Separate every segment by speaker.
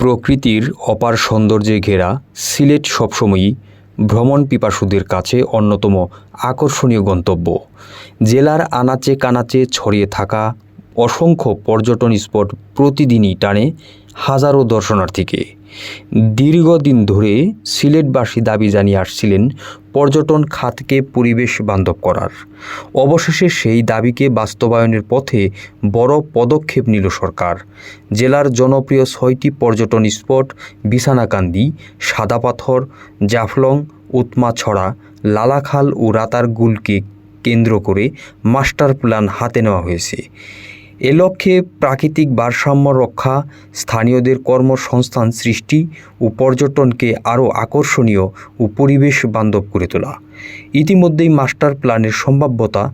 Speaker 1: প্রকৃতির অপার সৌন্দর্যে ঘেরা সিলেট সবসময়ই ভ্রমণ পিপাসুদের কাছে অন্যতম আকর্ষণীয় গন্তব্য। জেলার আনাচে কানাচে ছড়িয়ে থাকা অসংখ্য পর্যটন স্পট প্রতিদিনই টানে হাজারো দর্শনার্থীকে। দীর্ঘদিন ধরে সিলেটবাসী দাবি জানিয়ে আসছিলেন পর্যটন খাতকে পরিবেশ বান্ধব করার। অবশেষে সেই দাবিকে বাস্তবায়নের পথে বড় পদক্ষেপ নিল সরকার। জেলার জনপ্রিয় 6টি পর্যটন স্পট বিছানাকান্দি, সাদাপাথর, জাফলং, উৎমাছড়া, লালাখাল ও রাতারগুলকে কেন্দ্র করে মাস্টার প্ল্যান হাতে নেওয়া হয়েছে। এ লক্ষ্যে প্রাকৃতিক ভারসাম্য রক্ষা, স্থানীয়দের কর্মসংস্থান সৃষ্টি ও পর্যটনকে আরও আকর্ষণীয় ও পরিবেশ বান্ধব করে তোলা। ইতিমধ্যেই মাস্টার প্ল্যানের সম্ভাব্যতা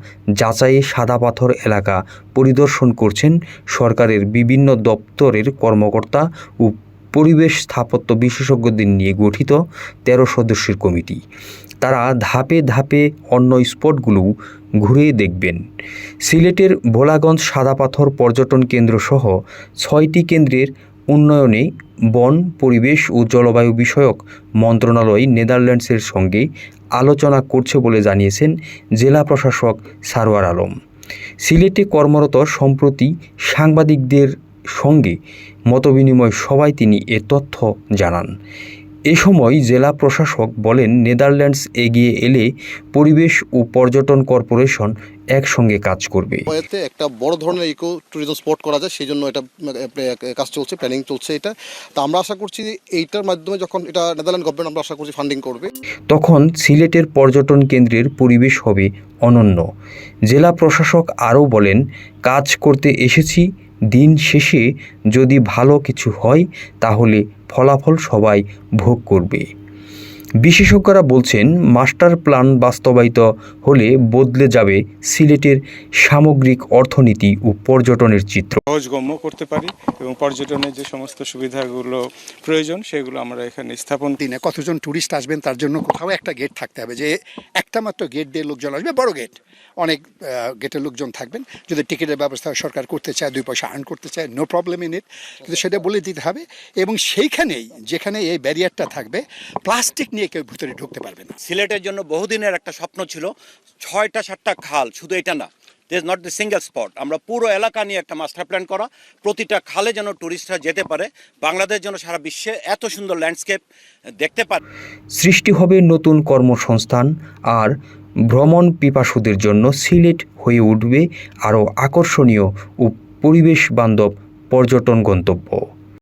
Speaker 1: যাচাইয়ে সাদাপাথর এলাকা পরিদর্শন করছেন সরকারের বিভিন্ন দপ্তরের কর্মকর্তা ও পরিবেশ স্থাপত্য বিশেষজ্ঞদের নিয়ে গঠিত 13 সদস্যের কমিটি। তারা ধাপে ধাপে অন্য স্পটগুলো ঘুরে দেখবেন। সিলেটের ভোলাগঞ্জ সাদাপাথর পর্যটন কেন্দ্রসহ 6টি কেন্দ্রের উন্নয়নে বন, পরিবেশ ও জলবায়ু বিষয়ক মন্ত্রণালয় নেদারল্যান্ডসের সঙ্গে আলোচনা করছে বলে জানিয়েছেন জেলা প্রশাসক সারোয়ার আলম। সিলেটে কর্মরত সম্প্রতি সাংবাদিকদের সঙ্গে মতবিনিময় সভায় তিনি এ তথ্য জানান। এ সময় জেলা প্রশাসক বলেন, নেদারল্যান্ডস এগিয়ে এলে পরিবেশ ও পর্যটন কর্পোরেশন একসঙ্গে কাজ করবে।
Speaker 2: এতে একটা বড় ধরনের ইকো ট্যুরিজম স্পট করা যায়, সেই জন্য এটা কাজ চলছে, প্ল্যানিং চলছে। এটা তো আমরা আশা করছি এইটার মাধ্যমে যখন এটা নেদারল্যান্ড গভর্নমেন্ট আমরা আশা করছি ফান্ডিং করবে, তখন
Speaker 1: সিলেটের পর্যটন কেন্দ্রের পরিবেশ হবে অনন্য। জেলা প্রশাসক আরও বলেন, কাজ করতে এসেছি, দিন শেষে যদি ভালো কিছু হয় তাহলে ফলাফল সবাই ভোগ করবে। বিশেষজ্ঞরা বলছেন, মাস্টার প্ল্যান বাস্তবায়িত হলে বদলে যাবে সিলেটের সামগ্রিক অর্থনীতি ও পর্যটনের চিত্র।
Speaker 3: সহজগম্য করতে পারি এবং পর্যটনের যে সমস্ত সুবিধাগুলো প্রয়োজন সেগুলো আমরা এখানে স্থাপন।
Speaker 4: দিনে কতজন ট্যুরিস্ট আসবেন তার জন্য কোথাও একটা গেট থাকতে হবে, যে একটা মাত্র গেট দিয়ে লোকজন আসবে, বড় গেট, অনেক গেটের লোকজন থাকবেন। যদি টিকিটের ব্যবস্থা সরকার করতে চায়, 2 পয়সা আর্ন করতে চায়, নো প্রবলেম ইন ইট, কিন্তু সেটা বলে দিতে হবে। এবং সেইখানেই যেখানে এই ব্যারিয়ারটা থাকবে, প্লাস্টিক নিয়ে কেউ ভিতরে ঢুকতে পারবে না।
Speaker 5: সিলেটের জন্য বহুদিনের একটা স্বপ্ন ছিল 6টা-7টা খাল, শুধু এটা না, this not the single spot. আমরা পুরো এলাকা নিয়ে একটা মাস্টার প্ল্যান করা, প্রতিটা খালে যেন টুরিস্টরা যেতে পারে, বাংলাদেশ যেন সারা বিশ্বে এত সুন্দর ল্যান্ডস্কেপ দেখতে পারে।
Speaker 1: সৃষ্টি হবে নতুন কর্মসংস্থান, আর ভ্রমণ পিপাসুদের জন্য সিলেট হয়ে উঠবে আরও আকর্ষণীয় ও পরিবেশ বান্ধব পর্যটন গন্তব্য।